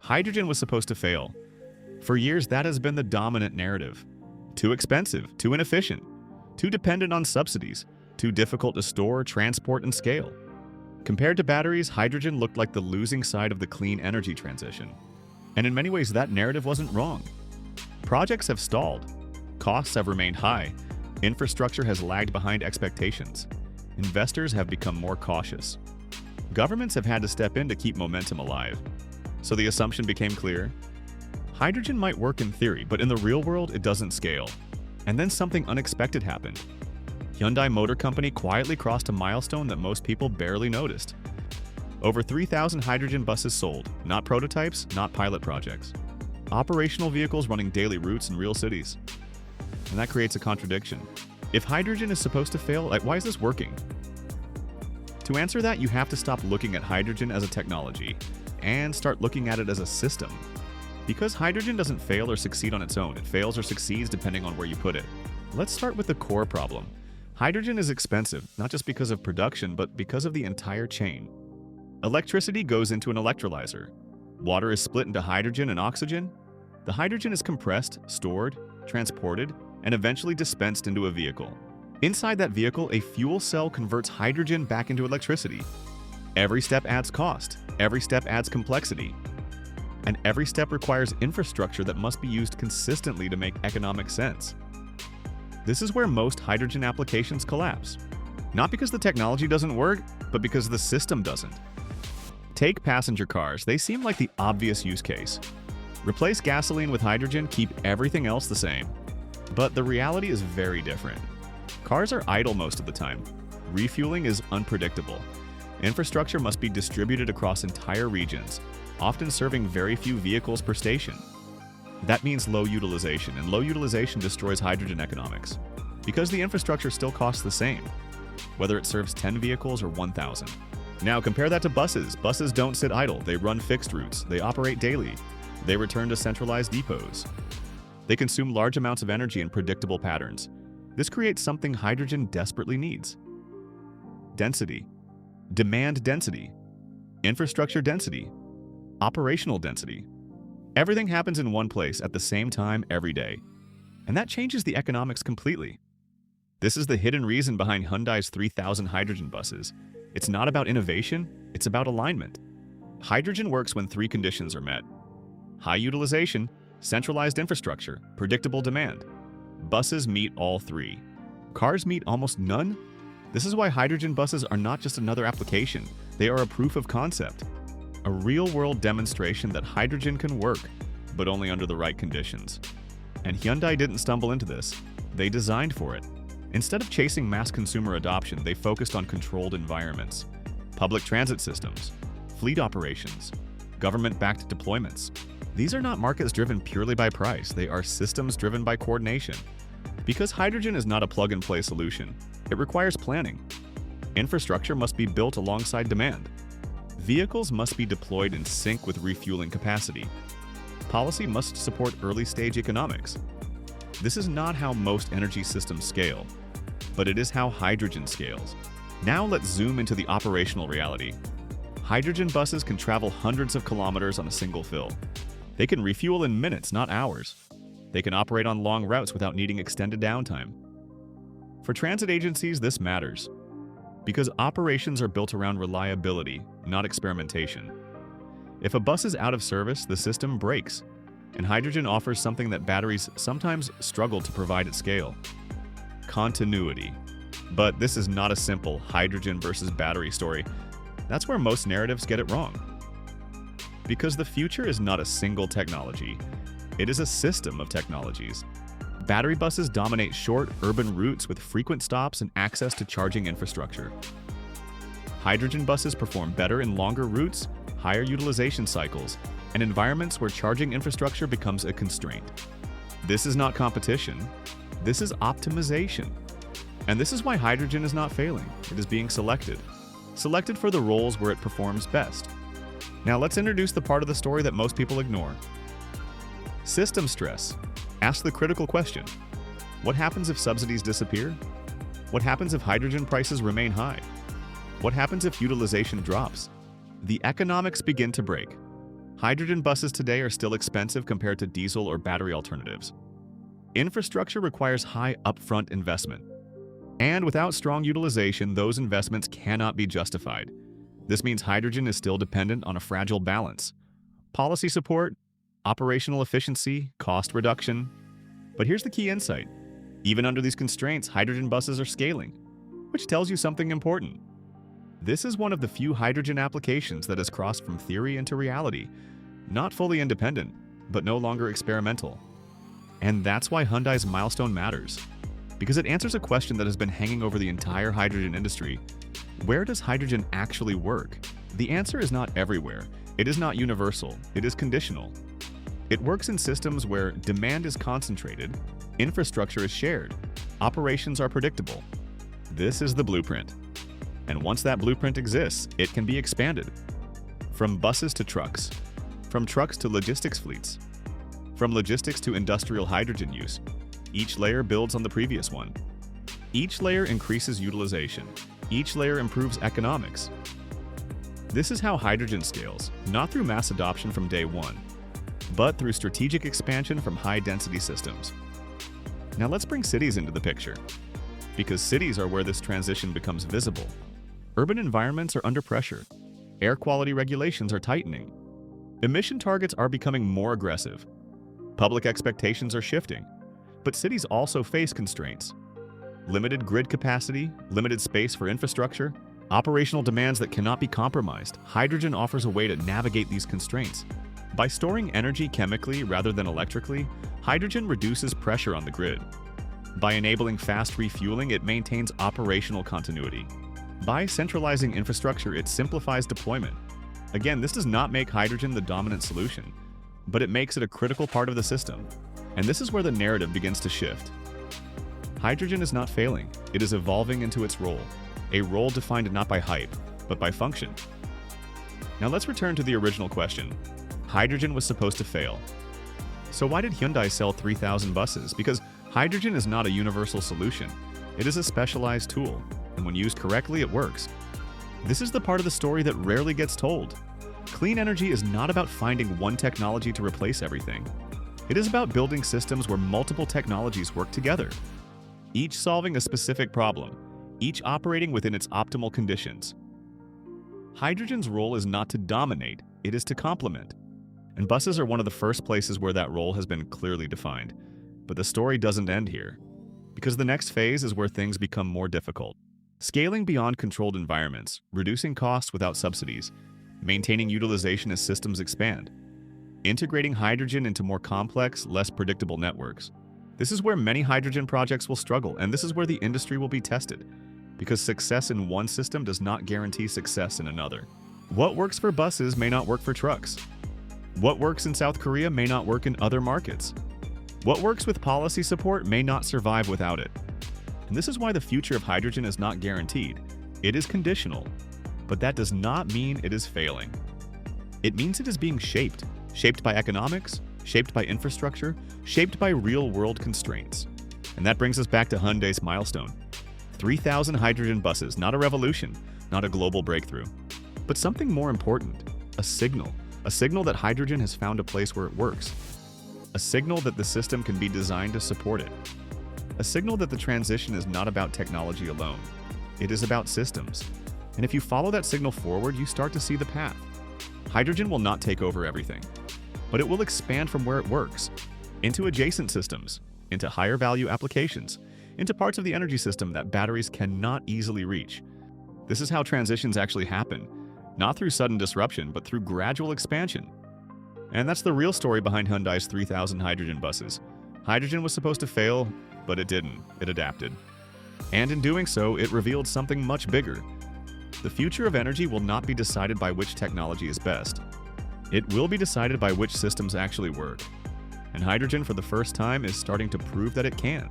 Hydrogen was supposed to fail. For years, that has been the dominant narrative. Too expensive, too inefficient, too dependent on subsidies, too difficult to store, transport, and scale. Compared to batteries, hydrogen looked like the losing side of the clean energy transition. And in many ways, that narrative wasn't wrong. Projects have stalled. Costs have remained high. Infrastructure has lagged behind expectations. Investors have become more cautious. Governments have had to step in to keep momentum alive. So the assumption became clear. Hydrogen might work in theory, but in the real world, it doesn't scale. And then something unexpected happened. Hyundai Motor Company quietly crossed a milestone that most people barely noticed. Over 3,000 hydrogen buses sold, not prototypes, not pilot projects. Operational vehicles running daily routes in real cities. And that creates a contradiction. If hydrogen is supposed to fail, why is this working? To answer that, you have to stop looking at hydrogen as a technology and start looking at it as a system. Because hydrogen doesn't fail or succeed on its own, it fails or succeeds depending on where you put it. Let's start with the core problem. Hydrogen is expensive, not just because of production, but because of the entire chain. Electricity goes into an electrolyzer. Water is split into hydrogen and oxygen. The hydrogen is compressed, stored, transported, and eventually dispensed into a vehicle. Inside that vehicle, a fuel cell converts hydrogen back into electricity. Every step adds cost. Every step adds complexity. And every step requires infrastructure that must be used consistently to make economic sense. This is where most hydrogen applications collapse. Not because the technology doesn't work, but because the system doesn't. Take passenger cars. They seem like the obvious use case. Replace gasoline with hydrogen, keep everything else the same. But the reality is very different. Cars are idle most of the time. Refueling is unpredictable. Infrastructure must be distributed across entire regions, often serving very few vehicles per station. That means low utilization, and low utilization destroys hydrogen economics. Because the infrastructure still costs the same, whether it serves 10 vehicles or 1,000. Now compare that to buses. Buses don't sit idle. They run fixed routes. They operate daily. They return to centralized depots. They consume large amounts of energy in predictable patterns. This creates something hydrogen desperately needs. Density. Demand density. Infrastructure density. Operational density. Everything happens in one place at the same time every day. And that changes the economics completely. This is the hidden reason behind Hyundai's 3,000 hydrogen buses. It's not about innovation, it's about alignment. Hydrogen works when three conditions are met: high utilization, centralized infrastructure, predictable demand. Buses meet all three. Cars meet almost none. This is why hydrogen buses are not just another application, they are a proof of concept. A real-world demonstration that hydrogen can work, but only under the right conditions. And Hyundai didn't stumble into this. They designed for it. Instead of chasing mass consumer adoption, they focused on controlled environments, public transit systems, fleet operations, government-backed deployments. These are not markets driven purely by price, they are systems driven by coordination. Because hydrogen is not a plug-and-play solution, it requires planning. Infrastructure must be built alongside demand. Vehicles must be deployed in sync with refueling capacity. Policy must support early-stage economics. This is not how most energy systems scale, but it is how hydrogen scales. Now let's zoom into the operational reality. Hydrogen buses can travel hundreds of kilometers on a single fill. They can refuel in minutes, not hours. They can operate on long routes without needing extended downtime. For transit agencies, this matters, because operations are built around reliability, not experimentation. If a bus is out of service, the system breaks, and hydrogen offers something that batteries sometimes struggle to provide at scale: continuity. But this is not a simple hydrogen versus battery story. That's where most narratives get it wrong. Because the future is not a single technology, it is a system of technologies. Battery buses dominate short, urban routes with frequent stops and access to charging infrastructure. Hydrogen buses perform better in longer routes, higher utilization cycles, and environments where charging infrastructure becomes a constraint. This is not competition, this is optimization. And this is why hydrogen is not failing, it is being selected. Selected for the roles where it performs best. Now let's introduce the part of the story that most people ignore. System stress. Ask the critical question: what happens if subsidies disappear? What happens if hydrogen prices remain high? What happens if utilization drops? The economics begin to break. Hydrogen buses today are still expensive compared to diesel or battery alternatives. Infrastructure requires high upfront investment. And without strong utilization, those investments cannot be justified. This means hydrogen is still dependent on a fragile balance. Policy support, operational efficiency, cost reduction. But here's the key insight. Even under these constraints, hydrogen buses are scaling, which tells you something important. This is one of the few hydrogen applications that has crossed from theory into reality, not fully independent, but no longer experimental. And that's why Hyundai's milestone matters, because it answers a question that has been hanging over the entire hydrogen industry. Where does hydrogen actually work? The answer is not everywhere. It is not universal. It is conditional. It works in systems where demand is concentrated, infrastructure is shared, operations are predictable. This is the blueprint. And once that blueprint exists, it can be expanded. From buses to trucks, from trucks to logistics fleets, from logistics to industrial hydrogen use. Each layer builds on the previous one. Each layer increases utilization. Each layer improves economics. This is how hydrogen scales, not through mass adoption from day one, but through strategic expansion from high-density systems. Now let's bring cities into the picture, because cities are where this transition becomes visible. Urban environments are under pressure. Air quality regulations are tightening. Emission targets are becoming more aggressive. Public expectations are shifting. But cities also face constraints. Limited grid capacity, limited space for infrastructure, operational demands that cannot be compromised. Hydrogen offers a way to navigate these constraints. By storing energy chemically rather than electrically, hydrogen reduces pressure on the grid. By enabling fast refueling, it maintains operational continuity. By centralizing infrastructure, it simplifies deployment. Again, this does not make hydrogen the dominant solution, but it makes it a critical part of the system. And this is where the narrative begins to shift. Hydrogen is not failing, it is evolving into its role, a role defined not by hype, but by function. Now let's return to the original question. Hydrogen was supposed to fail. So why did Hyundai sell 3,000 buses? Because hydrogen is not a universal solution. It is a specialized tool, and when used correctly, it works. This is the part of the story that rarely gets told. Clean energy is not about finding one technology to replace everything. It is about building systems where multiple technologies work together, each solving a specific problem, each operating within its optimal conditions. Hydrogen's role is not to dominate, it is to complement. And buses are one of the first places where that role has been clearly defined. But the story doesn't end here, because the next phase is where things become more difficult. Scaling beyond controlled environments, reducing costs without subsidies, maintaining utilization as systems expand, integrating hydrogen into more complex, less predictable networks. This is where many hydrogen projects will struggle, and this is where the industry will be tested, because success in one system does not guarantee success in another. What works for buses may not work for trucks. What works in South Korea may not work in other markets. What works with policy support may not survive without it. And this is why the future of hydrogen is not guaranteed. It is conditional, but that does not mean it is failing. It means it is being shaped by economics, shaped by infrastructure, shaped by real-world constraints. And that brings us back to Hyundai's milestone. 3,000 hydrogen buses, not a revolution, not a global breakthrough, but something more important, a signal that hydrogen has found a place where it works, a signal that the system can be designed to support it, a signal that the transition is not about technology alone, it is about systems. And if you follow that signal forward, you start to see the path. Hydrogen will not take over everything, but it will expand from where it works, into adjacent systems, into higher value applications, into parts of the energy system that batteries cannot easily reach. This is how transitions actually happen, not through sudden disruption, but through gradual expansion. And that's the real story behind Hyundai's 3,000 hydrogen buses. Hydrogen was supposed to fail, but it didn't. It adapted. And in doing so, it revealed something much bigger. The future of energy will not be decided by which technology is best. It will be decided by which systems actually work. And hydrogen, for the first time, is starting to prove that it can.